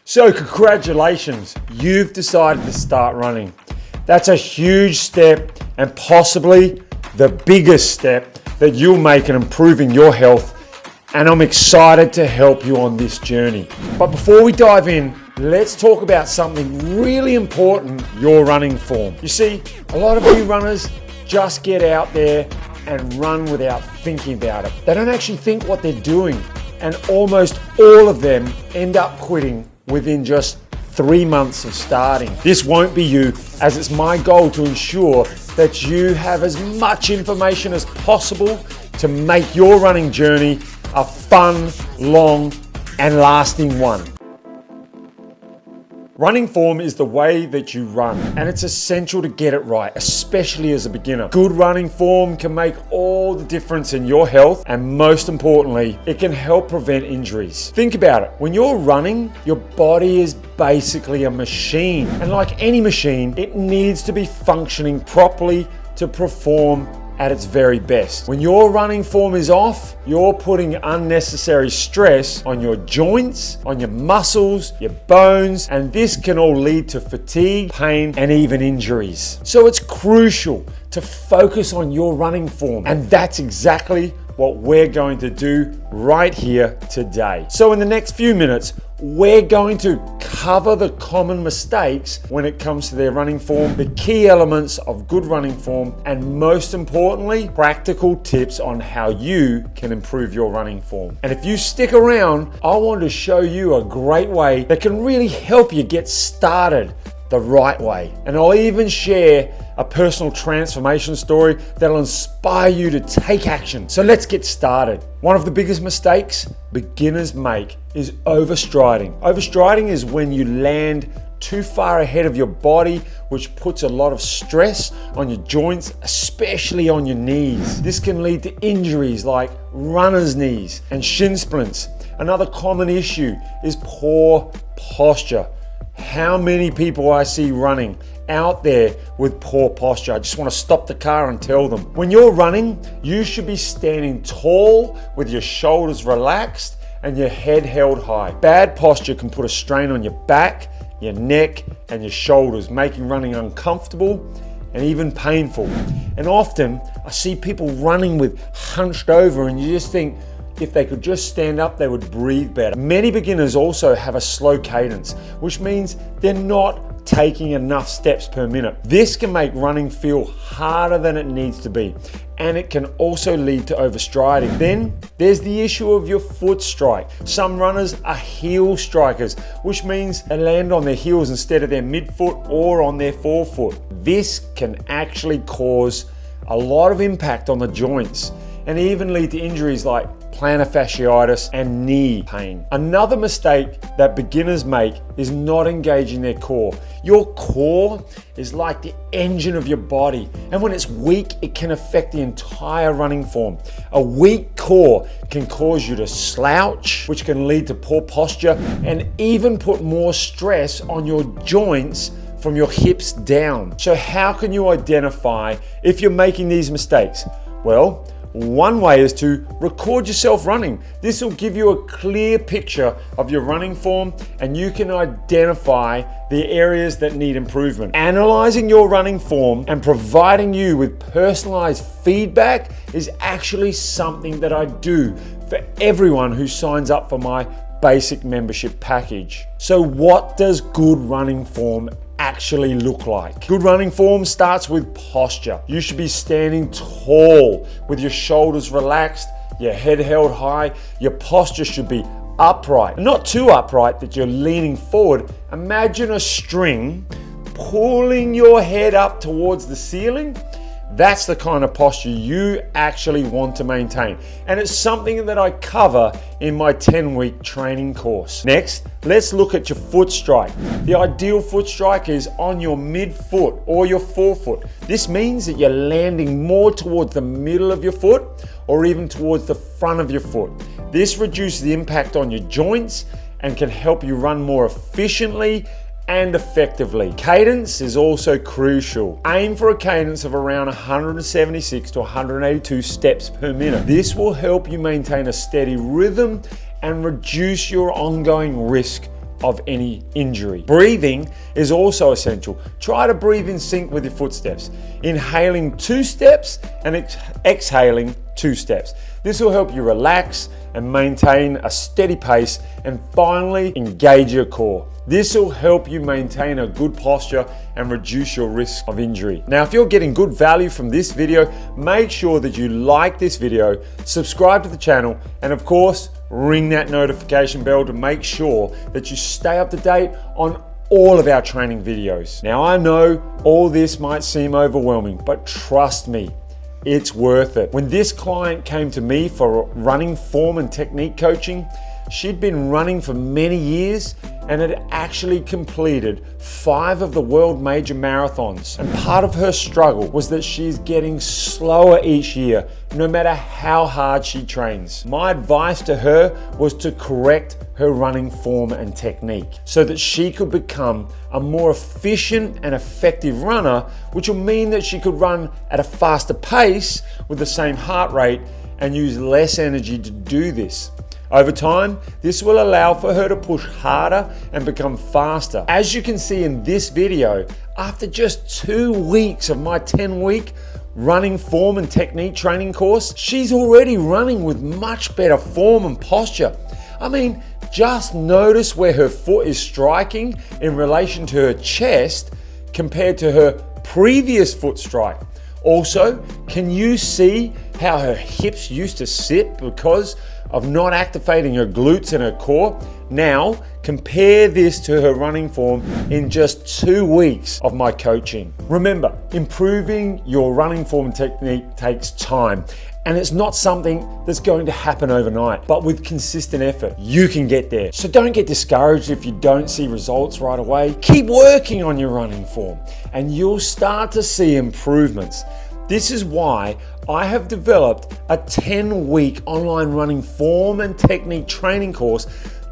So congratulations, you've decided to start running. That's a huge step and possibly the biggest step that you'll make in improving your health, and I'm excited to help you on this journey. But before we dive in, let's talk about something really important, your running form. You see, a lot of you runners just get out there and run without thinking about it. They don't actually think what they're doing, and almost all of them end up quitting within just 3 months of starting. This won't be you, as it's my goal to ensure that you have as much information as possible to make your running journey a fun, long, and lasting one. Running form is the way that you run, and it's essential to get it right, especially as a beginner. Good running form can make all the difference in your health, and most importantly, it can help prevent injuries. Think about it. When you're running, your body is basically a machine, and like any machine, it needs to be functioning properly to perform at its very best. When your running form is off, you're putting unnecessary stress on your joints, on your muscles, your bones, and this can all lead to fatigue, pain, and even injuries. So it's crucial to focus on your running form, and that's exactly what we're going to do right here today. So in the next few minutes, we're going to cover the common mistakes when it comes to their running form, the key elements of good running form, and most importantly, practical tips on how you can improve your running form. And if you stick around, I want to show you a great way that can really help you get started the right way. And I'll even share a personal transformation story that'll inspire you to take action. So let's get started. One of the biggest mistakes beginners make is overstriding. Overstriding is when you land too far ahead of your body, which puts a lot of stress on your joints, especially on your knees. This can lead to injuries like runner's knees and shin splints. Another common issue is poor posture. How many people I see running out there with poor posture. I just want to stop the car and tell them. When you're running, you should be standing tall with your shoulders relaxed and your head held high. Bad posture can put a strain on your back, your neck, and your shoulders, making running uncomfortable and even painful. And often I see people running with hunched over, and you just think, if they could just stand up, they would breathe better. Many beginners also have a slow cadence, which means they're not taking enough steps per minute. This can make running feel harder than it needs to be, and it can also lead to overstriding. Then there's the issue of your foot strike. Some runners are heel strikers, which means they land on their heels instead of their midfoot or on their forefoot. This can actually cause a lot of impact on the joints and even lead to injuries like plantar fasciitis and knee pain. Another mistake that beginners make is not engaging their core. Your core is like the engine of your body, and when it's weak, it can affect the entire running form. A weak core can cause you to slouch, which can lead to poor posture and even put more stress on your joints from your hips down. So how can you identify if you're making these mistakes? Well, one way is to record yourself running. This will give you a clear picture of your running form, and you can identify the areas that need improvement. Analyzing your running form and providing you with personalized feedback is actually something that I do for everyone who signs up for my basic membership package. So what does good running form actually look like? Good running form starts with posture. You should be standing tall with your shoulders relaxed, your head held high. Your posture should be upright, not too upright that you're leaning forward. Imagine a string pulling your head up towards the ceiling. That's the kind of posture you actually want to maintain. And it's something that I cover in my 10-week training course. Next, let's look at your foot strike. The ideal foot strike is on your midfoot or your forefoot. This means that you're landing more towards the middle of your foot or even towards the front of your foot. This reduces the impact on your joints and can help you run more efficiently and effectively. Cadence is also crucial. Aim for a cadence of around 176 to 182 steps per minute. This will help you maintain a steady rhythm and reduce your ongoing risk of any injury. Breathing is also essential. Try to breathe in sync with your footsteps, inhaling 2 steps and exhaling 2 steps. This will help you relax and maintain a steady pace, and finally engage your core. This will help you maintain a good posture and reduce your risk of injury. Now, if you're getting good value from this video, make sure that you like this video, subscribe to the channel, and of course, ring that notification bell to make sure that you stay up to date on all of our training videos. Now, I know all this might seem overwhelming, but trust me, it's worth it. When this client came to me for running form and technique coaching, she'd been running for many years and had actually completed 5 of the world major marathons. And part of her struggle was that she's getting slower each year, no matter how hard she trains. My advice to her was to correct her running form and technique so that she could become a more efficient and effective runner, which will mean that she could run at a faster pace with the same heart rate and use less energy to do this. Over time, this will allow for her to push harder and become faster. As you can see in this video, after just 2 weeks of my 10-week running form and technique training course, she's already running with much better form and posture. I mean, just notice where her foot is striking in relation to her chest compared to her previous foot strike. Also, can you see how her hips used to sit because of not activating her glutes and her core? Now, compare this to her running form in just 2 weeks of my coaching. Remember, improving your running form and technique takes time, and it's not something that's going to happen overnight, but with consistent effort, you can get there. So don't get discouraged if you don't see results right away. Keep working on your running form, and you'll start to see improvements. This is why I have developed a 10-week online running form and technique training course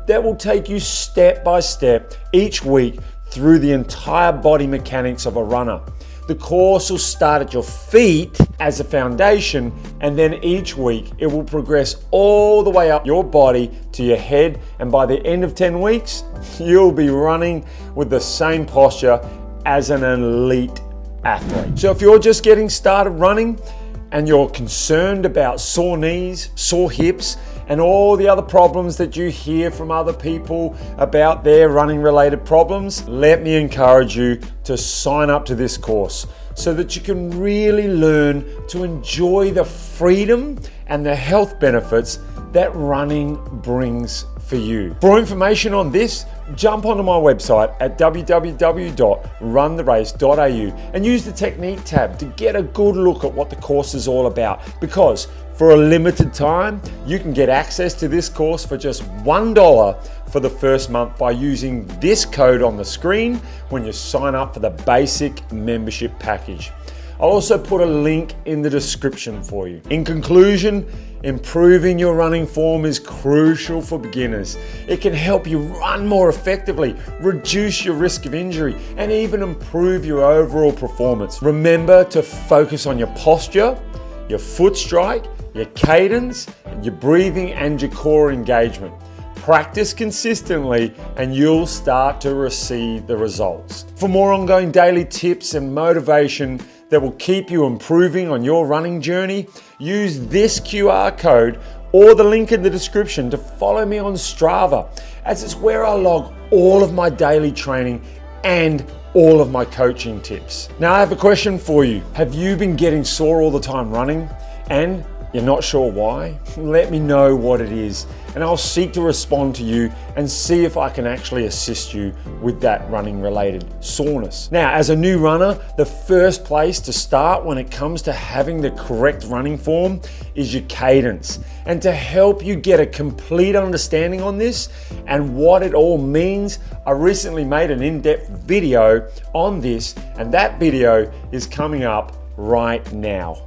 that will take you step by step each week through the entire body mechanics of a runner. The course will start at your feet as a foundation, and then each week it will progress all the way up your body to your head, and by the end of 10 weeks, you'll be running with the same posture as an elite athlete. So if you're just getting started running and you're concerned about sore knees, sore hips, and all the other problems that you hear from other people about their running related problems, let me encourage you to sign up to this course so that you can really learn to enjoy the freedom and the health benefits that running brings for you. For information on this, jump onto my website at www.runtherace.au and use the technique tab to get a good look at what the course is all about, because for a limited time, you can get access to this course for just $1 for the first month by using this code on the screen when you sign up for the basic membership package. I'll also put a link in the description for you. In conclusion, improving your running form is crucial for beginners. It can help you run more effectively, reduce your risk of injury, and even improve your overall performance. Remember to focus on your posture, your foot strike, your cadence, your breathing, and your core engagement. Practice consistently and you'll start to receive the results. For more ongoing daily tips and motivation that will keep you improving on your running journey, use this QR code or the link in the description to follow me on Strava, as it's where I log all of my daily training and all of my coaching tips. Now I have a question for you. Have you been getting sore all the time running and you're not sure why? Let me know what it is, and I'll seek to respond to you and see if I can actually assist you with that running related soreness. Now, as a new runner, the first place to start when it comes to having the correct running form is your cadence. And to help you get a complete understanding on this and what it all means, I recently made an in-depth video on this, and that video is coming up right now.